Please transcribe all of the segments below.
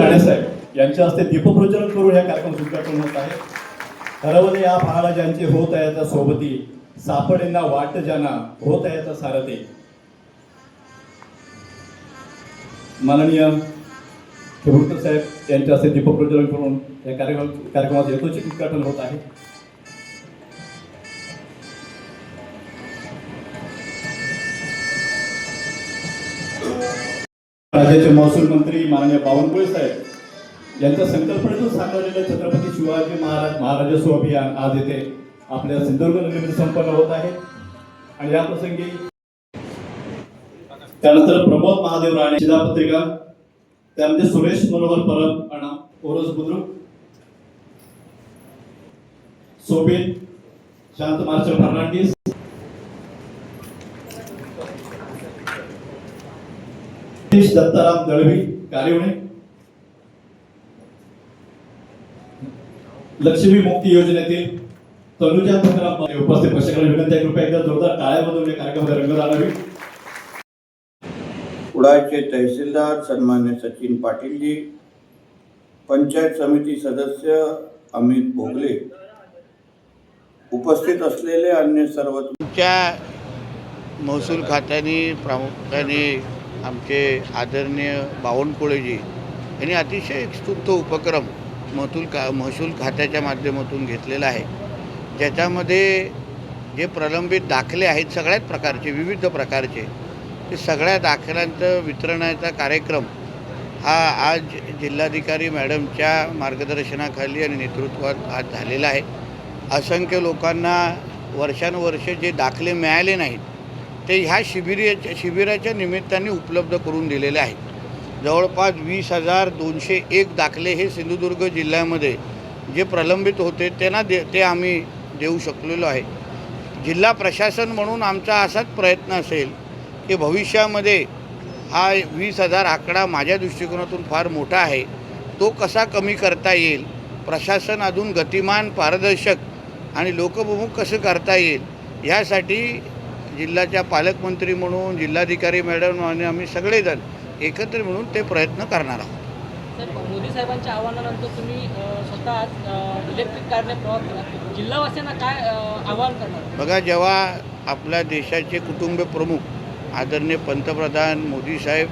राणेसाहेब यांच्या हस्ते दीपप्रज्वलन करून या कार्यक्रमाचं उद्घाटन होत आहे. ठरवले या पहाडा ज्यांचे होत आहे त्या सोबती, सापडेंना वाट जाना होत आहे त्या सारथी. माननीय खेबुडकर साहेब यांच्या हस्ते दीपप्रज्वलन करून या कार्यक्रमाचं यथोचित उद्घाटन होत आहे. राज्याचे महसूल मंत्री माननीय बावनकुळे साहेब यांच्या संकल्पनेतून साकारलेलं छत्रपती शिवाजी महाराजस्व अभियान आज येथे आपल्या सिंधुदुर्ग नगरीमध्ये संपन्न होत आहे. आणि या प्रसंगी त्यानंतर प्रमोद महादेव राणे शिधापत्रिका, त्यामध्ये सुरेश मनोहर परब आणि ओरस बुद्रुक, सोबीन शांत मार्शल फर्नांडिस, दत्ताराम दळवी कारिवणे, लक्ष्मी मुक्ती योजनेतील तनुजा संग्राम उपस्थित प्रेक्षकांना विनंती आहे, कृपया एकदा जोरदार टाळ्या वाजवून या कार्यक्रमाला रंग लावावी. कुडाळचे तहसीलदार सन्मान्य सचिन पाटीलजी, पंचायत समिती सदस्य अमित भोगले, उपस्थित असलेले अन्य सर्व तुमच्या महसूल खात्याने प्रामुख्याने आमचे आदरणीय बावनकुळेजी यांनी अतिशय स्तुत्य उपक्रम महसूल खात्याच्या माध्यमातून घेतलेला आहे, ज्याच्यामध्ये जे प्रलंबित दाखले आहेत सगळ्याच प्रकारचे विविध प्रकारचे, ते सगळ्या दाखल्यांचं वितरणाचा कार्यक्रम हा आज जिल्हाधिकारी मॅडमच्या मार्गदर्शनाखाली आणि नेतृत्वात आज झालेला आहे. असंख्य लोकांना वर्षानुवर्षे जे दाखले मिळाले नाहीत ते ह्या शिबिराच्या निमित्ताने उपलब्ध करून दिलेले आहेत. जवळपास 20,201 दाखले हे सिंधुदुर्ग जिल्ह्यामध्ये जे प्रलंबित होते ते आम्ही देऊ शकलेलो आहे. जिल्हा प्रशासन म्हणून आमचा असाच प्रयत्न असेल की भविष्यामध्ये हा 20,000 आकडा माझ्या दृष्टिकोनातून फार मोठा आहे, तो कसा कमी करता येईल, प्रशासन अजून गतिमान पारदर्शक आणि लोकभिमुख कसं करता येईल यासाठी जिल्ह्याच्या पालकमंत्री म्हणून जिल्हाधिकारी मॅडम आणि आम्ही सगळेजण एकत्र मिळून ते प्रयत्न करणार आहोत. सर, मोदी साहेबांच्या आव्हानानंतर तुम्ही स्वतः आज इलेक्ट्रिक कारने प्रवास केला, जिल्हावासियांना काय आव्हान करणार? बघा, जेव्हा आपल्या देशाचे कुटुंब प्रमुख आदरणीय पंतप्रधान मोदी साहेब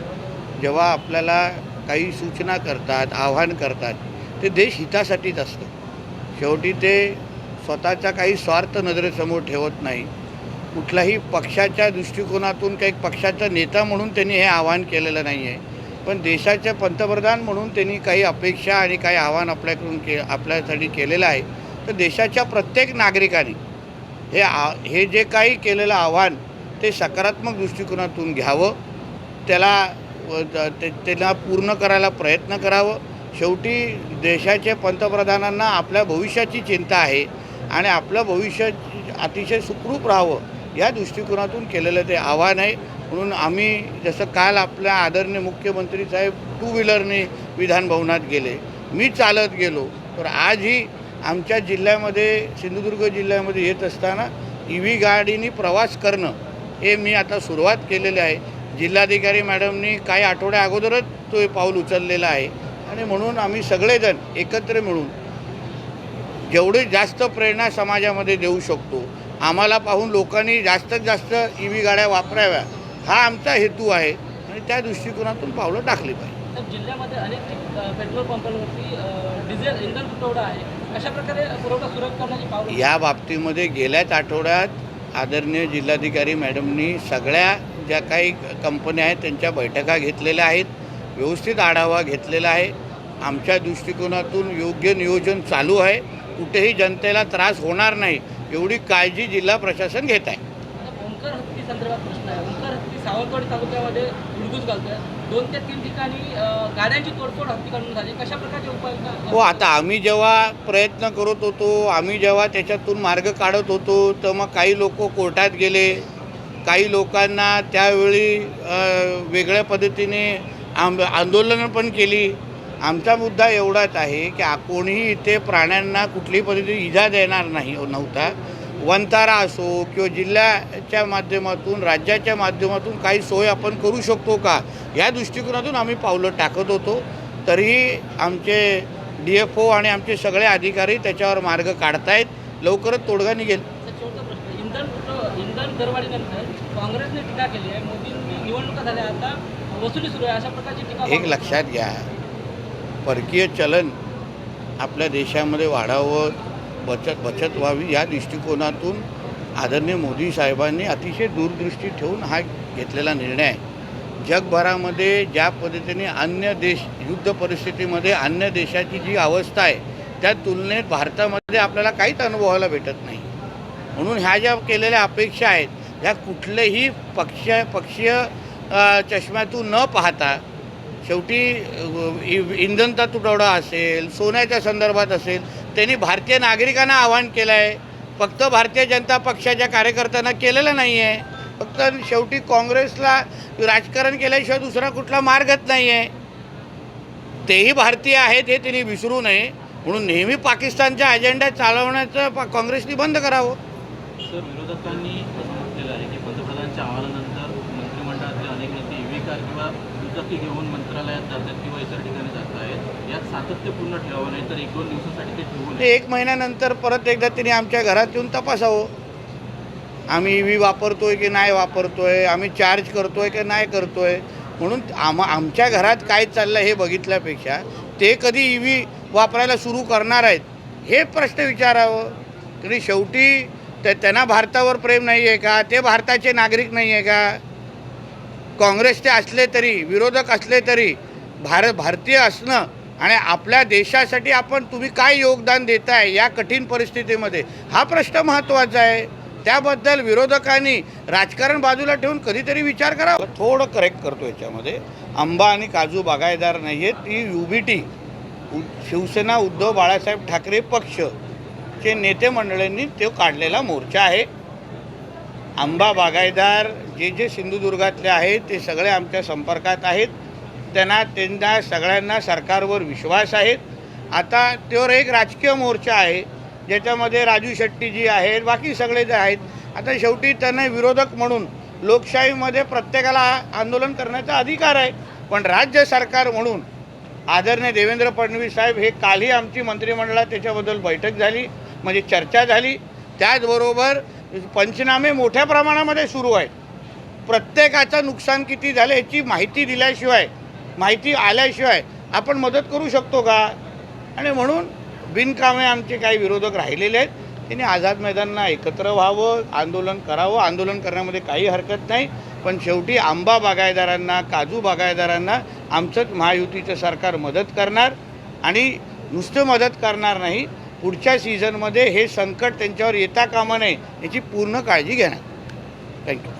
जेव्हा आपल्याला काही सूचना करतात, आव्हान करतात, ते देश हितासाठीच असतं. शेवटी ते स्वतःचा काही स्वार्थ नजरेसमोर ठेवत नाही. कुठल्याही पक्षाच्या दृष्टिकोनातून काही पक्षाचा नेता म्हणून त्यांनी हे आवाहन केलेलं नाही आहे, पण देशाचे पंतप्रधान म्हणून त्यांनी काही अपेक्षा आणि काही आव्हान आपल्यासाठी केलेलं आहे. तर देशाच्या प्रत्येक नागरिकाने हे जे काही केलेलं आव्हान ते सकारात्मक दृष्टिकोनातून घ्यावं, त्याला पूर्ण करायला प्रयत्न करावं. शेवटी देशाचे पंतप्रधानांना आपल्या भविष्याची चिंता आहे आणि आपलं भविष्य अतिशय सुखरूप राहावं या दृष्टिकोनातून केलेलं ते आव्हान आहे. म्हणून आम्ही जसं काल आपल्या आदरणीय मुख्यमंत्री साहेब 2 व्हीलरने विधानभवनात गेले, मी चालत गेलो, तर आजही आमच्या जिल्ह्यामध्ये सिंधुदुर्ग जिल्ह्यामध्ये येत असताना EV गाडीने प्रवास करणं हे मी आता सुरुवात केलेले आहे. जिल्हाधिकारी मॅडमनी काही आठवड्या अगोदरच तो पाऊल उचललेला आहे आणि म्हणून आम्ही सगळेजण एकत्र मिळून जेवढी जास्त प्रेरणा समाजामध्ये देऊ शकतो, आम्हाला पाहून लोकांनी जास्तीत जास्त EV गाड्या वापराव्या हा आमचा हेतू आहे आणि त्या दृष्टिकोनातून पावलं टाकली पाहिजे. तर जिल्ह्यामध्ये अनेक पेट्रोल पंपांवरती डिझेल इंधन तुटवडा आहे, कशा प्रकारे पुरवठा सुरळीत करण्याची पावलं? या बाबतीमध्ये गेल्याच आठवड्यात आदरणीय जिल्हाधिकारी मॅडमनी सगळ्या ज्या काही कंपन्या आहेत त्यांच्या बैठका घेतलेल्या आहेत, व्यवस्थित आढावा घेतलेला आहे. आमच्या दृष्टिकोनातून योग्य नियोजन चालू आहे, कुठेही जनतेला त्रास होणार नाही एवढी काळजी जिल्हा प्रशासन घेत आहे. ओंकार हत्ती संदर्भात प्रश्न आहे. ओंकार हत्ती सावंतवाडी तालुक्यामध्ये उडगूस घालतोय, 2 ते 3 ठिकाणी गाड्यांची तोडफोड हत्तीकडून झाली, कशा प्रकारचे उपाय? हो, आता आम्ही जेव्हा प्रयत्न करत होतो, आम्ही जेव्हा त्याच्यातून मार्ग काढत होतो, तर मग काही लोक कोर्टात गेले, काही लोकांना त्यावेळी वेगळ्या पद्धतीने आंदोलनं पण केली. आमचा मुद्दा एवढाच आहे की कोणीही इथे प्राण्यांना कुठलीही पद्धतीने इजा देणार नव्हता. वंतारा असो किंवा जिल्ह्याच्या माध्यमातून राज्याच्या माध्यमातून काही सोय आपण करू शकतो का या दृष्टिकोनातून आम्ही पावलं टाकत होतो. तरीही आमचे DFO आणि आमचे सगळे अधिकारी त्याच्यावर मार्ग काढतायत. लवकरच तोडगा निघेल. शेवटचा प्रश्न, इंधन दरवाढीनंतर काँग्रेसने टीका केली आहे. मोदींनी निवडणुका झाल्या, आता वसुली सुरू आहे, अशा प्रकारची टीका एक लक्षात घ्या, परकीय चलन आपल्या देशामध्ये वाढावं, बचत व्हावी या दृष्टिकोनातून आदरणीय मोदी साहेबांनी अतिशय दूरदृष्टी ठेवून हा घेतलेला निर्णय आहे. जगभरामध्ये ज्या पद्धतीने अन्य देश युद्ध परिस्थितीमध्ये अन्य देशाची जी अवस्था आहे त्या तुलनेत भारतामध्ये आपल्याला काहीच अनुभवायला भेटत नाही. म्हणून ह्या ज्या केलेल्या अपेक्षा आहेत ह्या कुठल्याही पक्षीय चष्म्यातून न पाहता शेवटी इंधनचा तुटवडा असेल, सोन्याच्या संदर्भात असेल, त्यांनी भारतीय नागरिकांना आवाहन केलं आहे. फक्त भारतीय जनता पक्षाच्या कार्यकर्त्यांना केलेलं नाही आहे. फक्त शेवटी काँग्रेसला राजकारण केल्याशिवाय दुसरा कुठला मार्गच नाही आहे. तेही भारतीय आहेत हे त्यांनी विसरू नये. म्हणून नेहमी पाकिस्तानचा अजेंडा चालवण्याचं काँग्रेसने बंद करावं. सर, विरोधकांनी असं म्हटलेलं आहे की पंतप्रधानांच्या आवाहनानंतर मंत्रिमंडळातले अनेक नेते EV कार किंवा दुचाकी घेऊन मंत्रालयात जातात किंवा इतर ठिकाणी जात आहेत. यात सातत्य पूर्ण ठेवावं, नाही तर 1-2 दिवसासाठी ते ठेवू नये. ते 1 महिन्यानंतर परत एकदा त्यांनी आमच्या घरात येऊन तपासावं. आम्ही EV वापरतोय की नाही वापरतोय, आम्ही चार्ज करतोय की नाही करतोय. म्हणून आमच्या घरात काय चाललं हे बघितल्यापेक्षा ते कधी EV वापरायला सुरू करणार आहेत हे प्रश्न विचारावं. तरी शेवटी त्यांना भारतावर प्रेम नाही आहे का? ते भारताचे नागरिक नाही आहे का? काँग्रेसचे असले तरी, विरोधक असले तरी भारतीय असणं आणि आपल्या देशासाठी तुम्ही काय योगदान देताय या कठीण परिस्थितीमध्ये हा प्रश्न महत्त्वाचा आहे. त्याबद्दल विरोधकांनी राजकारण बाजूला ठेवून कधीतरी विचार करावा. थोडं करेक्ट करतो याच्यामध्ये. आंबा आणि काजू बागायतदार नाही आहेत, ती UBT शिवसेना उद्धव बाळासाहेब ठाकरे पक्षचे नेते मंडळींनी तो काढलेला मोर्चा आहे. आंबा बागायतदार जे सिंधुदुर्गातले आहेत ते सगळे आमच्या संपर्कात आहेत. त्यांना सगळ्यांना सरकारवर विश्वास आहे. आता त्यावर एक राजकीय मोर्चा आहे ज्याच्यामध्ये राजू शेट्टीजी आहेत, बाकी सगळे जे आहेत. आता शेवटी त्यांना विरोधक म्हणून लोकशाहीमध्ये प्रत्येकाला आंदोलन करण्याचा अधिकार आहे. पण राज्य सरकार म्हणून आदरणीय देवेंद्र फडणवीस साहेब हे कालही आमची मंत्रिमंडळात त्याच्याबद्दल बैठक झाली, म्हणजे चर्चा झाली. त्याचबरोबर पंचनामे मोठ्या प्रमाणामध्ये सुरू आहेत. प्रत्येकाचं नुकसान किती झालं याची माहिती दिल्याशिवाय, माहिती आल्याशिवाय आपण मदत करू शकतो का? आणि म्हणून बिनकामे आमचे काही विरोधक राहिलेले आहेत. त्यांनी आझाद मैदानाला एकत्र व्हावं, आंदोलन करावं. आंदोलन करण्यामध्ये काही हरकत नाही. पण शेवटी आंबा बागायतदारांना, काजू बागायतदारांना आमचंच महायुतीचं सरकार मदत करणार. आणि नुसतं मदत करणार नाही, पुढच्या सीझनमध्ये हे संकट त्यांच्यावर येता कामा नये याची पूर्ण काळजी घेणार. थँक्यू.